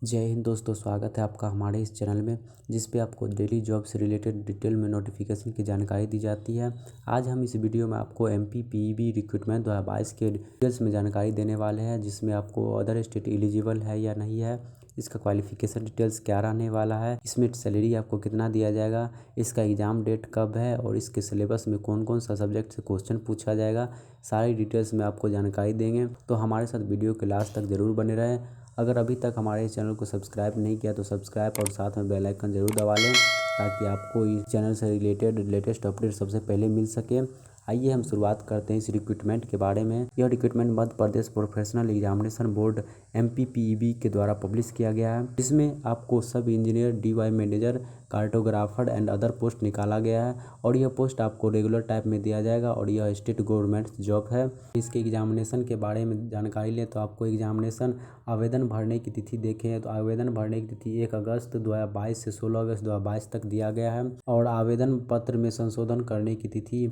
जय हिंद दोस्तों, स्वागत है आपका हमारे इस चैनल में जिस पे आपको डेली जॉब से रिलेटेड डिटेल में नोटिफिकेशन की जानकारी दी जाती है। आज हम इस वीडियो में आपको एमपी पीईबी रिक्रूटमेंट 2022 के डिटेल्स में जानकारी देने वाले हैं, जिसमें आपको अदर स्टेट एलिजिबल है या नहीं है, इसका क्वालिफिकेशन डिटेल्स क्या रहने वाला है, इसमें सैलरी आपको कितना दिया जाएगा, इसका एग्ज़ाम डेट कब है और इसके सिलेबस में कौन कौन सा सब्जेक्ट से क्वेश्चन पूछा जाएगा। सारी डिटेल्स में आपको जानकारी देंगे, तो हमारे साथ वीडियो के लास्ट तक ज़रूर बने रहें। अगर अभी तक हमारे इस चैनल को सब्सक्राइब नहीं किया तो सब्सक्राइब और साथ में बेल आइकन ज़रूर दबा लें, ताकि आपको इस चैनल से रिलेटेड लेटेस्ट अपडेट सबसे पहले मिल सके। आइए हम शुरुआत करते हैं इस रिक्रूटमेंट के बारे में। यह recruitment Madhya Pradesh professional examination board MPPEB के द्वारा पब्लिश किया गया है। इसमें आपको सब engineer, DY manager, cartographer and other post निकाला गया है और यह पोस्ट आपको रेगुलर टाइप में दिया जाएगा और यह स्टेट गवर्नमेंट जॉब है। इसके एग्जामिनेशन के बारे में जानकारी लें तो आपको एग्जामिनेशन आवेदन भरने की तिथि देखें तो आवेदन भरने की तिथि 1 अगस्त 2022 से 16 अगस्त 2022 तक दिया गया है और आवेदन पत्र में संशोधन करने की तिथि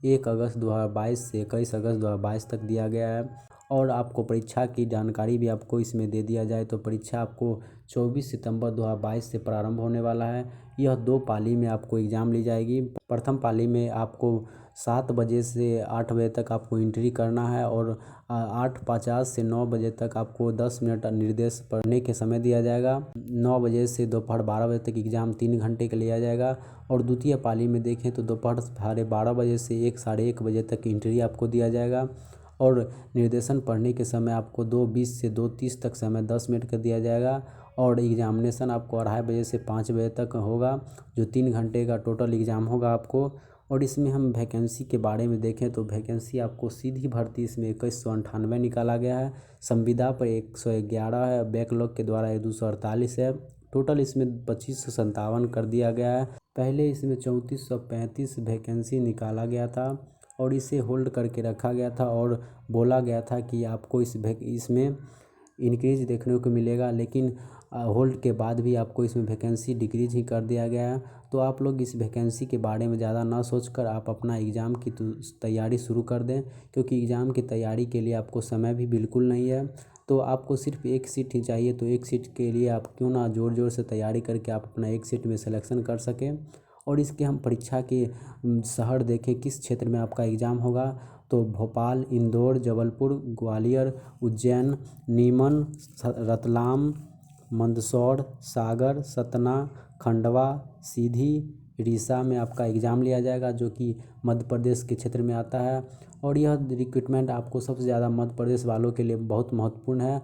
1 अगस्त 2022 से 21 अगस्त 2022 तक दिया गया है। और आपको परीक्षा की जानकारी भी आपको इसमें दे दिया जाए तो परीक्षा आपको 24 सितंबर 2022 से प्रारंभ होने वाला है। यह 2 पाली में आपको एग्ज़ाम ली जाएगी। प्रथम पाली में आपको 7 बजे से 8 बजे तक आपको एंट्री करना है और 8:50 से 9 बजे तक आपको 10 मिनट निर्देश पढ़ने के समय दिया जाएगा। 9 बजे से दोपहर 12 बजे तक एग्ज़ाम 3 घंटे के लिया जाएगा। और द्वितीय पाली में देखें तो दोपहर 12:30 बजे से 1 साढ़े 1 बजे तक एंट्री आपको दिया जाएगा और निर्देशन पढ़ने के समय आपको 2:20 से 2:30 तक समय 10 मिनट का दिया जाएगा और एग्जामिनेशन आपको 2:30 बजे से 5 बजे तक होगा, जो 3 घंटे का टोटल एग्ज़ाम होगा आपको। और इसमें हम वैकेंसी के बारे में देखें तो वैकेंसी आपको सीधी भर्ती इसमें 2198 निकाला गया है, संविदा पर 111 है, बैकलॉग के द्वारा 248 है। टोटल इसमें 2557 कर दिया गया है। पहले इसमें 3435 वैकेंसी निकाला गया था और इसे होल्ड करके रखा गया था और बोला गया था कि आपको इसमें इंक्रीज देखने को मिलेगा, लेकिन होल्ड के बाद भी आपको इसमें वैकेंसी डिक्रीज ही कर दिया गया है। तो आप लोग इस वैकेंसी के बारे में ज़्यादा ना सोचकर आप अपना एग्ज़ाम की तैयारी शुरू कर दें, क्योंकि एग्ज़ाम की तैयारी के लिए आपको समय भी बिल्कुल नहीं है। तो आपको सिर्फ एक सीट ही चाहिए, तो एक सीट के लिए आप क्यों ना ज़ोर ज़ोर से तैयारी करके आप अपना एक सीट में सिलेक्शन कर सकें। और इसके हम परीक्षा के शहर देखें, किस क्षेत्र में आपका एग्ज़ाम होगा तो भोपाल, इंदौर, जबलपुर, ग्वालियर, उज्जैन, नीमन, रतलाम, मंदसौर, सागर, सतना, खंडवा, सीधी, रीसा में आपका एग्ज़ाम लिया जाएगा, जो कि मध्य प्रदेश के क्षेत्र में आता है। और यह रिक्रूटमेंट आपको सबसे ज़्यादा मध्य प्रदेश वालों के लिए बहुत महत्वपूर्ण है।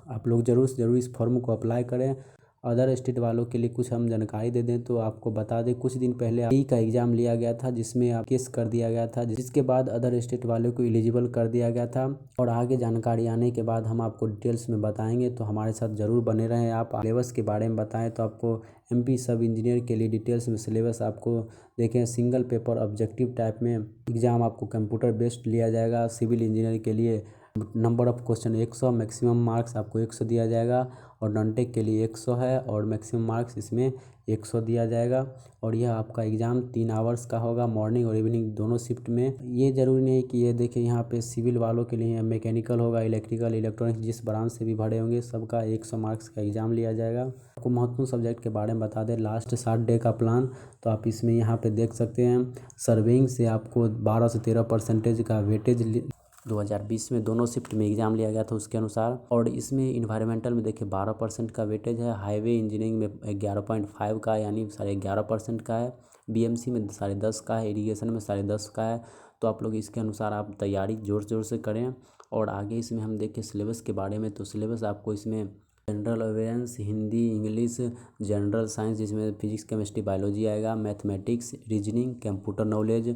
आप लोग ज़रूर से ज़रूर इस फॉर्म को अप्लाई करें। अदर स्टेट वालों के लिए कुछ हम जानकारी दे दें तो आपको बता दें, कुछ दिन पहले जेईई का एग्ज़ाम लिया गया था, जिसमें आप केस कर दिया गया था, जिसके बाद अदर स्टेट वालों को एलिजिबल कर दिया गया था। और आगे जानकारी आने के बाद हम आपको डिटेल्स में बताएंगे, तो हमारे साथ ज़रूर बने रहें। आप सिलेबस के बारे में बताएं तो आपको MP सब इंजीनियर के लिए डिटेल्स में सिलेबस आपको देखें। सिंगल पेपर ऑब्जेक्टिव टाइप में एग्ज़ाम आपको कंप्यूटर बेस्ड लिया जाएगा। सिविल इंजीनियर के लिए number of question 100, maximum marks आपको 100 दिया जाएगा और नॉन टेक के लिए 100 है और मैक्सिमम मार्क्स इसमें 100 दिया जाएगा। और यह आपका एग्ज़ाम 3 आवर्स का होगा, मॉर्निंग और इवनिंग दोनों शिफ्ट में। ये ज़रूरी नहीं कि ये देखिए यहाँ पे सिविल वालों के लिए मैकेनिकल होगा, इलेक्ट्रिकल, इलेक्ट्रॉनिक्स, जिस ब्रांच से भी भरे होंगे सबका 100 मार्क्स का एग्ज़ाम लिया जाएगा। आपको महत्वपूर्ण सब्जेक्ट के बारे में बता दें, लास्ट 60 डे का प्लान तो आप इसमें यहाँ पे देख सकते हैं। सर्वेइंग से आपको 12 से 13% का वेटेज 2020 में दोनों शिफ्ट में एग्ज़ाम लिया गया था उसके अनुसार। और इसमें इन्वायरमेंटल में देखिए 12% का वेटेज है, हाईवे इंजीनियरिंग में 11.5 का यानी 11.5% का है, BMC में 10.5 का है, इरीगेशन में 10.5 का है। तो आप लोग इसके अनुसार आप तैयारी ज़ोर ज़ोर से करें। और आगे इसमें हम देखें सिलेबस के बारे में, तो सिलेबस आपको इसमें general awareness, Hindi, English, general science जिसमें फिजिक्स, केमिस्ट्री, बायोलॉजी आएगा, मैथमेटिक्स, रीजनिंग, कंप्यूटर नॉलेज।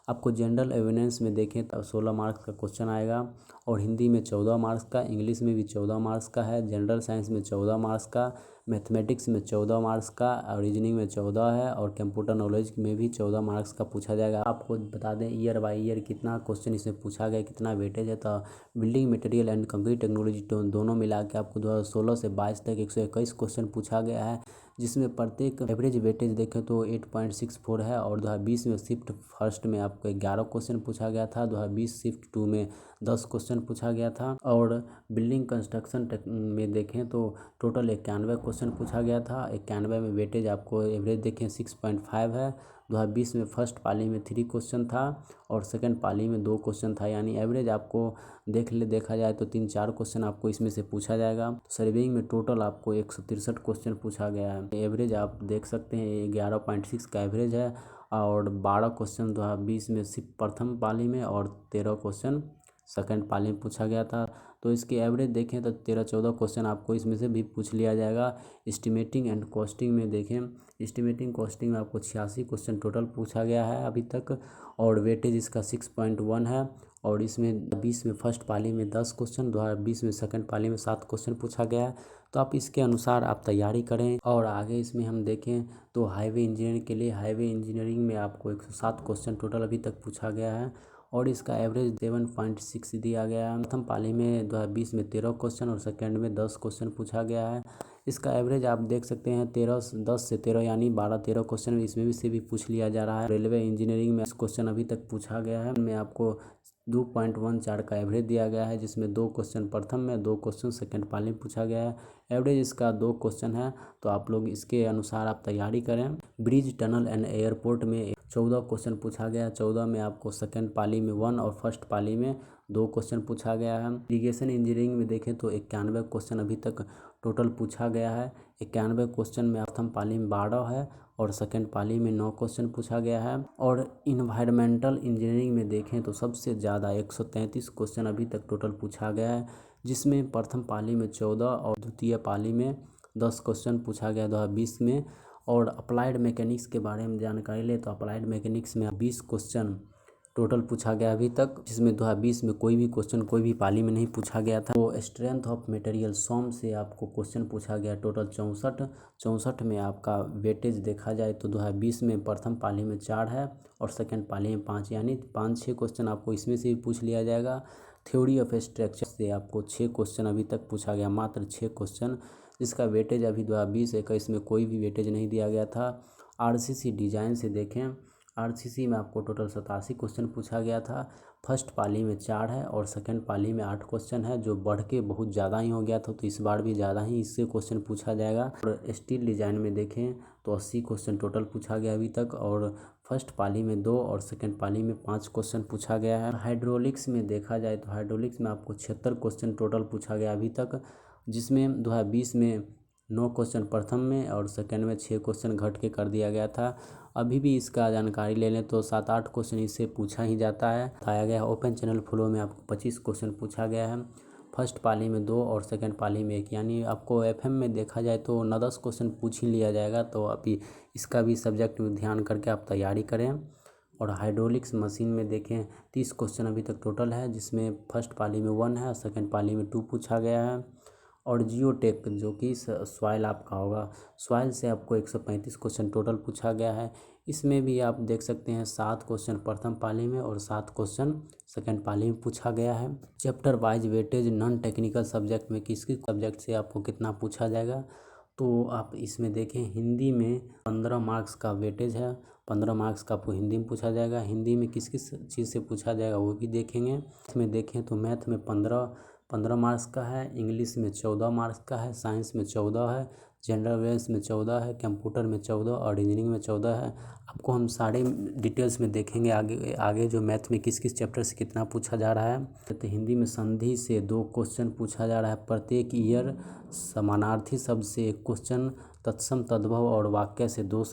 आपको जनरल अवेयरेंस में देखें तो 16 मार्क्स का क्वेश्चन आएगा और हिंदी में 14 मार्क्स का, इंग्लिश में भी 14 मार्क्स का है, जनरल साइंस में 14 मार्क्स का, मैथमेटिक्स में 14 मार्क्स का और रीजनिंग में 14 है और कंप्यूटर नॉलेज में भी 14 मार्क्स का पूछा जाएगा। आपको बता दें ईयर बाय ईयर कितना क्वेश्चन इसमें पूछा गया, कितना वेटेज है। तो building material and concrete technology दोनों मिला के आपको 2016 से 22 तक 121 क्वेश्चन पूछा गया है, जिसमें प्रत्येक एवरेज वेटेज देखें तो 8.64 है। और 2020 में शिफ्ट फर्स्ट में आपको 11 क्वेश्चन पूछा गया था, 2020 शिफ्ट 2 में 10 क्वेश्चन पूछा गया था। और बिल्डिंग कंस्ट्रक्शन में देखें तो टोटल 91 क्वेश्चन पूछा गया था। 91 में वेटेज आपको एवरेज देखें 6.5 है। 2020 में फर्स्ट पाली में 3 क्वेश्चन था और सेकंड पाली में 2 क्वेश्चन था, यानी एवरेज आपको देखा जाए तो 3-4 क्वेश्चन आपको इसमें से पूछा जाएगा। सर्वेइंग में टोटल आपको 163 क्वेश्चन पूछा गया है। एवरेज आप देख सकते हैं 11.6 का एवरेज है और 12 क्वेश्चन 2020 में सिर्फ प्रथम पाली में और 13 क्वेश्चन सेकंड पाली में पूछा गया था। तो इसकी एवरेज देखें तो 13-14 क्वेश्चन आपको इसमें से भी पूछ लिया जाएगा। एस्टिमेटिंग एंड कॉस्टिंग में देखें, एस्टिमेटिंग कॉस्टिंग में आपको 86 क्वेश्चन टोटल पूछा गया है अभी तक और वेटेज इसका 6.1 है। और इसमें 20 में फर्स्ट पाली में 10 क्वेश्चन, 2020 में सेकंड पाली में 7 क्वेश्चन पूछा गया है। तो आप इसके अनुसार आप तैयारी करें। और आगे इसमें हम देखें तो हाईवे इंजीनियरिंग के लिए, हाईवे इंजीनियरिंग में आपको 107 क्वेश्चन टोटल अभी तक पूछा गया है और इसका एवरेज 7.6 दिया गया है। प्रथम पाली में 2020 में 13 क्वेश्चन और सेकंड में 10 क्वेश्चन पूछा गया है। इसका एवरेज आप देख सकते हैं 10 से 13 यानी 12-13 क्वेश्चन इसमें भी से भी पूछ लिया जा रहा है। रेलवे इंजीनियरिंग में क्वेश्चन अभी तक पूछा गया है, मैं आपको 2.14 का एवरेज दिया गया है, जिसमें 2 क्वेश्चन प्रथम में, 2 क्वेश्चन सेकंड पाली में पूछा गया है। एवरेज इसका 2 क्वेश्चन है, तो आप लोग इसके अनुसार आप तैयारी करें। ब्रिज, टनल एंड एयरपोर्ट में 14 क्वेश्चन पूछा गया है। 14 में आपको सेकंड पाली में 1 और फर्स्ट पाली में 2 क्वेश्चन पूछा गया है। इरिगेशन इंजीनियरिंग में देखें तो 91 क्वेश्चन अभी तक टोटल पूछा गया है। 91 क्वेश्चन में प्रथम पाली में 12 है और सेकंड पाली में 9 क्वेश्चन पूछा गया है। और इन्वायरमेंटल इंजीनियरिंग में देखें तो सबसे ज़्यादा 133 क्वेश्चन अभी तक टोटल पूछा गया है, जिसमें प्रथम पाली में 14 और द्वितीय पाली में 10 क्वेश्चन पूछा गया 2020 में। और अप्लाइड मैकेनिक्स के बारे में जानकारी ले तो अप्लाइड मैकेनिक्स में 20 क्वेश्चन टोटल पूछा गया अभी तक, जिसमें 2020 में कोई भी क्वेश्चन कोई भी पाली में नहीं पूछा गया था। तो स्ट्रेंथ ऑफ मटेरियल सॉम से आपको क्वेश्चन पूछा गया टोटल 64 में आपका वेटेज देखा जाए तो 2020 में प्रथम पाली में 4 है और सेकंड पाली में 5, यानी 5-6 क्वेश्चन आपको इसमें से भी पूछ लिया जाएगा। थ्योरी ऑफ स्ट्रक्चर से आपको 6 क्वेश्चन अभी तक पूछा गया, मात्र 6 क्वेश्चन, जिसका वेटेज अभी 2020-21 में कोई भी वेटेज नहीं दिया गया था। आरसीसी डिज़ाइन से देखें, आरसीसी में आपको टोटल 87 क्वेश्चन पूछा गया था। फर्स्ट पाली में 4 है और सेकंड पाली में 8 क्वेश्चन है, जो बढ़ के बहुत ज़्यादा ही हो गया था, तो इस बार भी ज़्यादा ही इससे क्वेश्चन पूछा जाएगा। और स्टील डिज़ाइन में देखें तो 80 क्वेश्चन टोटल पूछा गया अभी तक और फर्स्ट पाली में 2 और सेकंड पाली में 5 क्वेश्चन पूछा गया है। हाइड्रोलिक्स में देखा जाए तो हाइड्रोलिक्स में आपको 76 क्वेश्चन टोटल पूछा गया अभी तक, जिसमें 2020 में 9 क्वेश्चन प्रथम में और सेकंड में 6 क्वेश्चन घट के कर दिया गया था। अभी भी इसका जानकारी ले लें तो 7-8 क्वेश्चन इससे पूछा ही जाता है। बताया गया है ओपन चैनल फ्लो में आपको 25 क्वेश्चन पूछा गया है। फर्स्ट पाली में 2 और सेकंड पाली में 1, यानी आपको एफएम में देखा जाए तो 9-10 क्वेश्चन पूछ ही लिया जाएगा। तो अभी इसका भी सब्जेक्ट में ध्यान करके आप तैयारी करें। और हाइड्रोलिक्स मशीन में देखें 30 क्वेश्चन अभी तक टोटल है, जिसमें फर्स्ट पाली में 1 है और सेकंड पाली में 2 पूछा गया है। और जियोटेक जो कि सॉइल आपका होगा, सॉइल से आपको 135 क्वेश्चन टोटल पूछा गया है। इसमें भी आप देख सकते हैं 7 क्वेश्चन प्रथम पाली में और 7 क्वेश्चन सेकंड पाली में पूछा गया है। Chapter wise weightage non technical subject में किस किस सब्जेक्ट से आपको कितना पूछा जाएगा, तो आप इसमें देखें हिंदी में 15 मार्क्स का वेटेज है, 15 मार्क्स का आपको हिंदी में पूछा जाएगा। हिंदी में किस किस चीज़ से पूछा जाएगा वो भी देखेंगे। इसमें देखें तो मैथ में 15 मार्क्स का है, इंग्लिश में 14 मार्क्स का है, साइंस में 14 है, जनरल अवेयर्स में 14 है, कंप्यूटर में 14 और इंजीनियरिंग में 14 है। आपको हम सारे डिटेल्स में देखेंगे आगे आगे जो मैथ में किस किस चैप्टर से कितना पूछा जा रहा है। तो हिंदी में संधि से 2 क्वेश्चन पूछा जा रहा है प्रत्येक ईयर। समानार्थी शब्द से 1 क्वेश्चन, तत्सम तद्भव और वाक्य से 2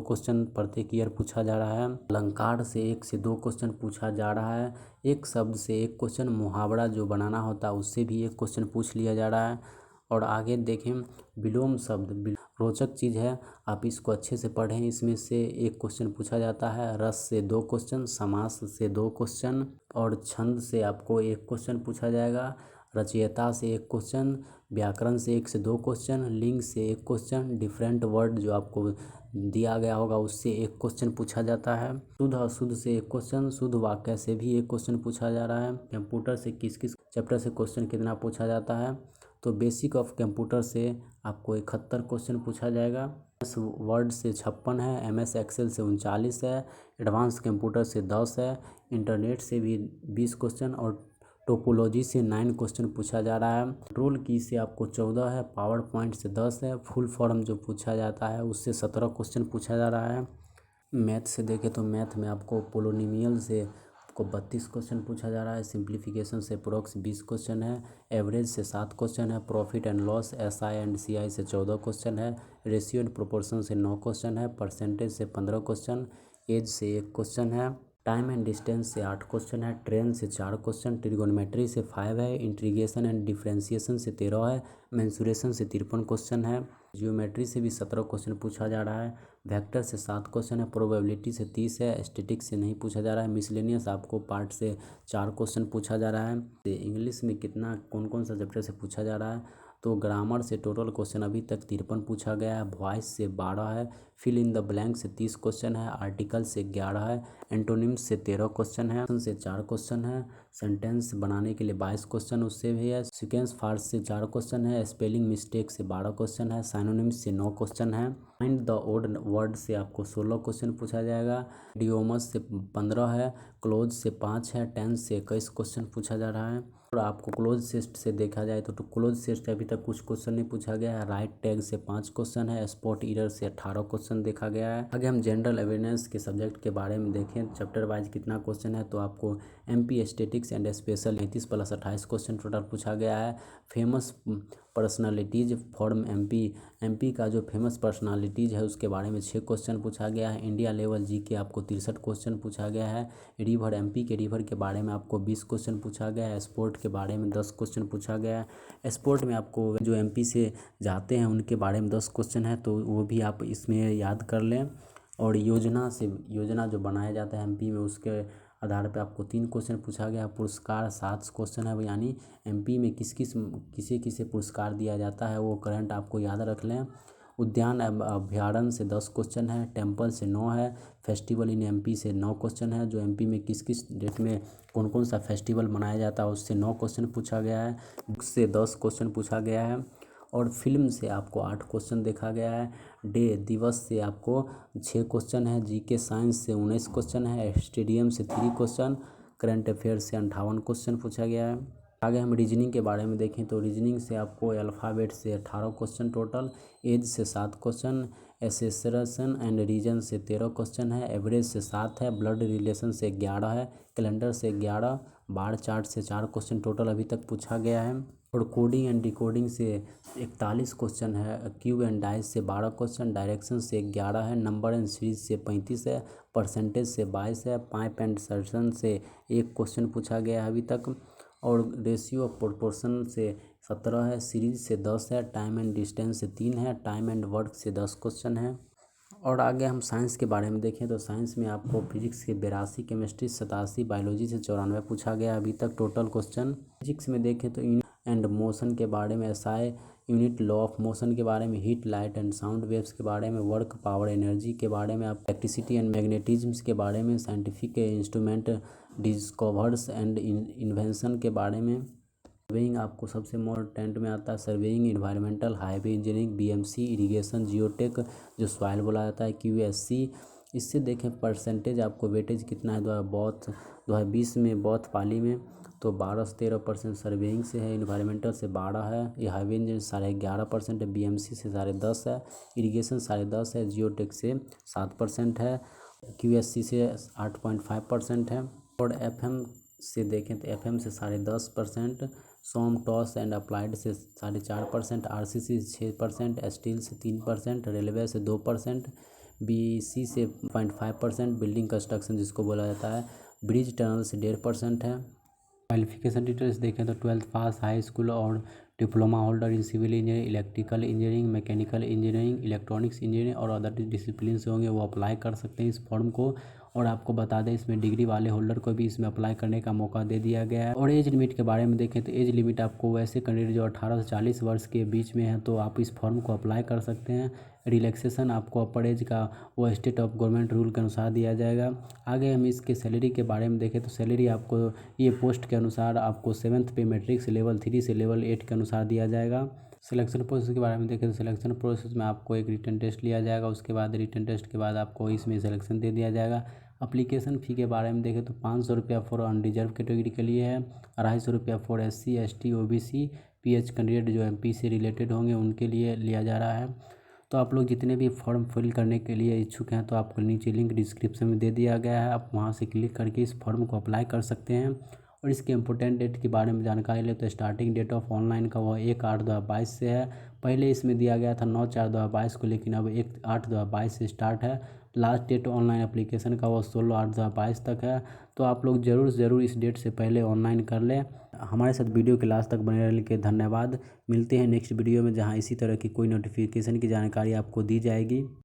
क्वेश्चन प्रत्येक ईयर पूछा जा रहा है। अलंकार से 1 से 2 क्वेश्चन पूछा जा रहा है। एक शब्द से 1 क्वेश्चन, मुहावरा जो बनाना होता है उससे भी 1 क्वेश्चन पूछ लिया जा रहा है। और आगे देखें विलोम शब्द रोचक चीज़ है, आप इसको अच्छे से पढ़ें। इसमें से 1 क्वेश्चन पूछा जाता है। रस से 2 क्वेश्चन, समास से 2 क्वेश्चन और छंद से आपको 1 क्वेश्चन पूछा जाएगा। रचयिता से 1 क्वेश्चन, व्याकरण से 1 से 2 क्वेश्चन, लिंग से 1 क्वेश्चन, डिफरेंट वर्ड जो आपको दिया गया होगा उससे 1 क्वेश्चन पूछा जाता है। शुद्ध अशुद्ध से 1 क्वेश्चन, शुद्ध वाक्य से भी 1 क्वेश्चन पूछा जा रहा है। कंप्यूटर से किस किस चैप्टर से क्वेश्चन कितना पूछा जाता है, तो बेसिक ऑफ कंप्यूटर से आपको 71 क्वेश्चन पूछा जाएगा। एमएस वर्ड से 56 है, एमएस एक्सेल से 39 है, एडवांस कंप्यूटर से 10 है, इंटरनेट से भी 20 क्वेश्चन और टोपोलॉजी से 9 क्वेश्चन पूछा जा रहा है। कंट्रोल की से आपको 14 है, पावर पॉइंट से 10 है, फुल फॉर्म जो पूछा जाता है उससे 17 क्वेश्चन पूछा जा रहा है। मैथ से देखें तो मैथ में आपको पोलोनिमियल से आपको 32 क्वेश्चन पूछा जा रहा है। सिंप्लीफिकेशन से प्रोक्स 20 क्वेश्चन है। एवरेज से 7 क्वेश्चन है। Profit and loss SI and CI से 14 क्वेश्चन है। रेशियो एंड प्रोपोर्शन से 9 क्वेश्चन है। परसेंटेज से 15 क्वेश्चन। एज से 1 क्वेश्चन है। टाइम एंड डिस्टेंस से 8 क्वेश्चन है। ट्रेन से 4 क्वेश्चन। ट्रिगोनोमेट्री से 5 है। इंटीग्रेशन एंड डिफरेंशिएशन से 13 है। मेंसुरेशन से 53 क्वेश्चन है। जियोमेट्री से भी 17 क्वेश्चन पूछा जा रहा है। वेक्टर से 7 क्वेश्चन है। प्रोबेबिलिटी से 30 है। स्टैटिक्स से नहीं पूछा जा रहा है। मिसलेनियस आपको पार्ट से 4 क्वेश्चन पूछा जा रहा है। इंग्लिश में कितना कौन कौन सा चैप्टर से पूछा जा रहा है तो ग्रामर से टोटल क्वेश्चन अभी तक 53 पूछा गया है। वॉइस से 12 है। फिल इन द ब्लैंक से 30 क्वेश्चन है। आर्टिकल से 11 है। एंटोनिम्स से 13 क्वेश्चन है। से 4 क्वेश्चन है। सेंटेंस बनाने के लिए 22 क्वेश्चन उससे भी है। सीक्वेंस फार्स से 4 क्वेश्चन है। स्पेलिंग मिस्टेक से 12 क्वेश्चन है। साइनोनिम्स से 9 क्वेश्चन है। फाइंड द ओड वर्ड से आपको 16 क्वेश्चन पूछा जाएगा। इडियोमस से 15 है। क्लोज से 5 है। टेंस से 21 क्वेश्चन पूछा जा रहा है। और आपको क्लोज सेस्ट से देखा जाए तो क्लोज सेस्ट से अभी तक कुछ क्वेश्चन नहीं पूछा गया है। राइट टैग से 5 क्वेश्चन है। स्पॉट एरर से 18 क्वेश्चन देखा गया है। आगे हम जनरल अवेयरनेस के सब्जेक्ट के बारे में देखें चैप्टर वाइज कितना क्वेश्चन है तो आपको MP statics and special 33 + 28 question total पूछा गया है। फेमस पर्सनालिटीज फॉर्म MP का जो फेमस पर्सनालिटीज़ है उसके बारे में 6 क्वेश्चन पूछा गया है। इंडिया लेवल GK आपको 63 क्वेश्चन पूछा गया है। रिवर MP के रिवर के बारे में आपको 20 क्वेश्चन पूछा गया है। स्पोर्ट के बारे में 10 क्वेश्चन पूछा गया है। स्पोर्ट में आपको जो MP से जाते हैं उनके बारे में 10 क्वेश्चन है तो वो भी आप इसमें याद कर लें। और योजना जो बनाया जाता है MP में उसके आधार पे आपको 3 क्वेश्चन पूछा गया है। पुरस्कार 7 क्वेश्चन है यानी MP में किसे पुरस्कार दिया जाता है वो करंट आपको याद रख लें। उद्यान अभ्यारण्य से 10 क्वेश्चन है। टेम्पल से 9 है। फेस्टिवल इन MP से 9 क्वेश्चन है जो MP में किस डेट में कौन कौन सा फेस्टिवल मनाया जाता है उससे 9 क्वेश्चन पूछा गया है। बुक्स से 10 क्वेश्चन पूछा गया है। और फिल्म से आपको 8 क्वेश्चन देखा गया है। दिवस से आपको 6 क्वेश्चन है। GK साइंस से 19 क्वेश्चन है। स्टेडियम से 3 क्वेश्चन। करंट अफेयर से 58 क्वेश्चन पूछा गया है। आगे हम रीजनिंग के बारे में देखें तो रीजनिंग से आपको अल्फ़ाबेट से 18 क्वेश्चन टोटल। एज से 7 क्वेश्चन। एसेसरेशन एंड रीजन से 13 क्वेश्चन है। एवरेज से 7 है। ब्लड रिलेशन से 11 है। कैलेंडर से 11। बार चार्ट से 4 क्वेश्चन टोटल अभी तक पूछा गया है। और कोडिंग एंड डिकोडिंग से 41 क्वेश्चन है। क्यूब एंड डाइस से 12 क्वेश्चन। डायरेक्शन से 11 है। नंबर एंड सीरीज से 35 है। परसेंटेज से 22 है। पाइप एंड सर्जन से 1 क्वेश्चन पूछा गया है अभी तक। और रेशियो ऑफ प्रोपोर्शन से 17 है। सीरीज से 10 है। टाइम एंड डिस्टेंस से 3 है। टाइम एंड वर्क से 10 क्वेश्चन है। और आगे हम साइंस के बारे में देखें तो साइंस में आपको फिजिक्स के 82, केमिस्ट्री 87, बायोलॉजी से 94 पूछा गया अभी तक टोटल क्वेश्चन। फिजिक्स में देखें तो यूनिट एंड मोशन के बारे में SI unit law of motion के बारे में heat light and sound waves के बारे में वर्क पावर एनर्जी के बारे में आप इलेक्ट्रिसिटी एंड मैग्नेटिज्म के बारे में scientific instrument discovers and invention के बारे में। सर्वेइंग आपको सबसे इम्पोर्टेंट में आता है। Surveying environmental highway engineering BMC irrigation geotech जो सॉइल बोला जाता है QSC। इससे देखें परसेंटेज आपको वेटेज कितना है 2020 में बौद्ध पाली में तो 12 से 13% सर्वेइंग से है। इन्वायरमेंटल से 12 है। ये हाईवे इंजीनियरिंग 11% है। BMC से 10.5 है। इरिगेशन 10.5 है। जियोटेक से 7% है। QSC से 8.5% है। और FM से देखें तो FM से 10.5%। सोम टॉस एंड अप्लाइड से 4.5%। RCC से 6%। स्टील से 3%। रेलवे से 2%। BC से 0.5%। बिल्डिंग कंस्ट्रक्शन जिसको बोला जाता है। ब्रिज टनल से 1.5% है। क्वालिफिकेशन डिटेल्स देखें तो 12th पास, हाई स्कूल और diploma holder in civil engineering, electrical engineering, mechanical engineering, electronics engineering और अदर डिसिप्लिन से होंगे वो अप्लाई कर सकते हैं इस फॉर्म को। और आपको बता दें इसमें डिग्री वाले होल्डर को भी इसमें अप्लाई करने का मौका दे दिया गया है। और एज लिमिट के बारे में देखें तो एज लिमिट आपको वैसे कैंडिडेट जो 18 से 40 वर्ष के बीच में है तो आप इस फॉर्म को अप्लाई कर सकते हैं। रिलैक्सेशन आपको अपर एज का वो स्टेट ऑफ गवर्नमेंट रूल के अनुसार दिया जाएगा। आगे हम इसके सैलरी के बारे में देखें तो सैलरी आपको ये पोस्ट के अनुसार आपको 7th पे मैट्रिक से लेवल 3 से लेवल 8 के अनुसार दिया जाएगा। सिलेक्शन प्रोसेस के बारे में देखें तो सिलेक्शन प्रोसेस में आपको एक रिटन टेस्ट लिया जाएगा। उसके बाद रिटन टेस्ट के बाद आपको इसमें सिलेक्शन दे दिया जाएगा। एप्लीकेशन फ़ी के बारे में देखें तो 500 रुपया फॉर अनरिजर्व कैटेगरी के लिए है, 250 रुपया for SC ST OBC PH candidate जो MP से रिलेटेड होंगे उनके लिए लिया जा रहा है। तो आप लोग जितने भी फॉर्म फिल करने के लिए इच्छुक हैं तो आपको नीचे लिंक डिस्क्रिप्शन में दे दिया गया है, आप वहां से क्लिक करके इस फॉर्म को अप्लाई कर सकते हैं। और इसके इम्पोर्टेंट डेट के बारे में जानकारी ले तो स्टार्टिंग डेट ऑफ ऑनलाइन का वह 1/8/2022 से है। पहले इसमें दिया गया था 9/4/2022 को, लेकिन अब 1/8/2022 से स्टार्ट है। लास्ट डेट ऑनलाइन एप्लीकेशन का वो 16/8/2022 तक है। तो आप लोग ज़रूर इस डेट से पहले ऑनलाइन कर लें। हमारे साथ वीडियो के लास्ट तक बने रहने के धन्यवाद। मिलते हैं नेक्स्ट वीडियो में, जहां इसी तरह की कोई नोटिफिकेशन की जानकारी आपको दी जाएगी।